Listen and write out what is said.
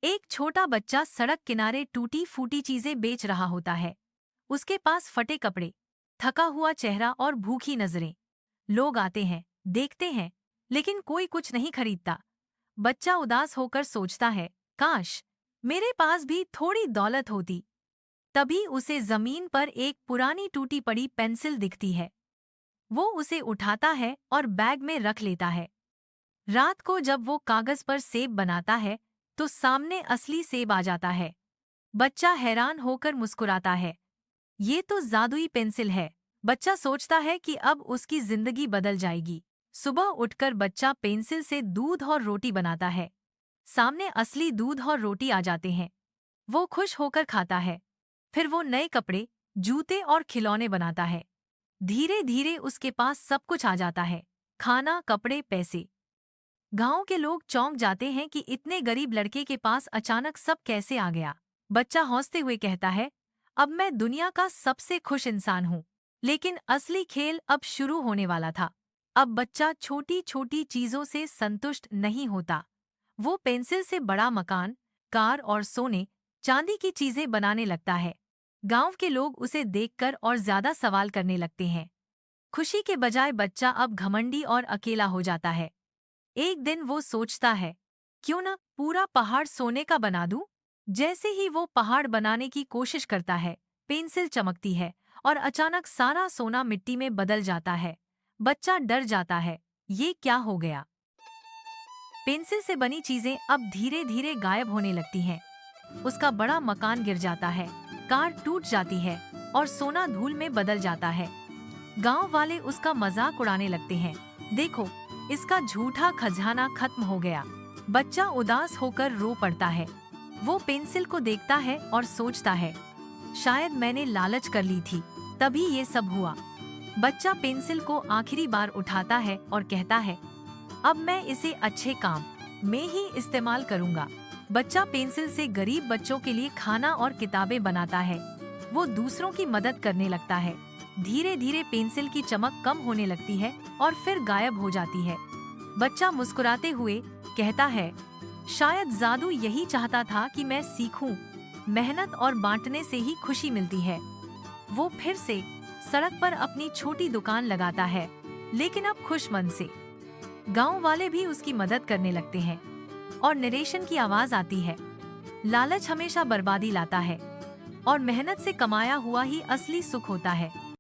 एक छोटा बच्चा सड़क किनारे टूटी फूटी चीजें बेच रहा होता है। उसके पास फटे कपड़े, थका हुआ चेहरा और भूखी नजरें। लोग आते हैं, देखते हैं, लेकिन कोई कुछ नहीं खरीदता। बच्चा उदास होकर सोचता है, काश मेरे पास भी थोड़ी दौलत होती। तभी उसे जमीन पर एक पुरानी टूटी पड़ी पेंसिल दिखती है। वो उसे उठाता है और बैग में रख लेता है। रात को जब वो कागज पर सेब बनाता है, तो सामने असली सेब आ जाता है। बच्चा हैरान होकर मुस्कुराता है। ये तो जादुई पेंसिल है। बच्चा सोचता है कि अब उसकी जिंदगी बदल जाएगी। सुबह उठकर बच्चा पेंसिल से दूध और रोटी बनाता है। सामने असली दूध और रोटी आ जाते हैं। वो खुश होकर खाता है। फिर वो नए कपड़े, जूते और खिलौने बनाता है। धीरे धीरे उसके पास सब कुछ आ जाता है, खाना, कपड़े, पैसे। गांव के लोग चौंक जाते हैं कि इतने गरीब लड़के के पास अचानक सब कैसे आ गया। बच्चा हंसते हुए कहता है, अब मैं दुनिया का सबसे खुश इंसान हूँ। लेकिन असली खेल अब शुरू होने वाला था। अब बच्चा छोटी छोटी चीजों से संतुष्ट नहीं होता। वो पेंसिल से बड़ा मकान, कार और सोने चांदी की चीजें बनाने लगता है। गांव के लोग उसे देखकर और ज्यादा सवाल करने लगते हैं। खुशी के बजाय बच्चा अब घमंडी और अकेला हो जाता है। एक दिन वो सोचता है, क्यों न पूरा पहाड़ सोने का बना दूं? जैसे ही वो पहाड़ बनाने की कोशिश करता है, पेंसिल चमकती है और अचानक सारा सोना मिट्टी में बदल जाता है। बच्चा डर जाता है, ये क्या हो गया? पेंसिल से बनी चीजें अब धीरे धीरे गायब होने लगती हैं। उसका बड़ा मकान गिर जाता है, कार टूट जाती है और सोना धूल में बदल जाता है। गांव वाले उसका मजाक उड़ाने लगते हैं। देखो, इसका झूठा खजाना खत्म हो गया। बच्चा उदास होकर रो पड़ता है। वो पेंसिल को देखता है और सोचता है, शायद मैंने लालच कर ली थी, तभी ये सब हुआ। बच्चा पेंसिल को आखिरी बार उठाता है और कहता है, अब मैं इसे अच्छे काम में ही इस्तेमाल करूंगा। बच्चा पेंसिल से गरीब बच्चों के लिए खाना और किताबें बनाता है। वो दूसरों की मदद करने लगता है। धीरे धीरे पेंसिल की चमक कम होने लगती है और फिर गायब हो जाती है। बच्चा मुस्कुराते हुए कहता है, शायद जादू यही चाहता था कि मैं सीखूं। मेहनत और बांटने से ही खुशी मिलती है। वो फिर से सड़क पर अपनी छोटी दुकान लगाता है, लेकिन अब खुश मन से। गांव वाले भी उसकी मदद करने लगते हैं और नरेशन की आवाज आती है, लालच हमेशा बर्बादी लाता है और मेहनत से कमाया हुआ ही असली सुख होता है।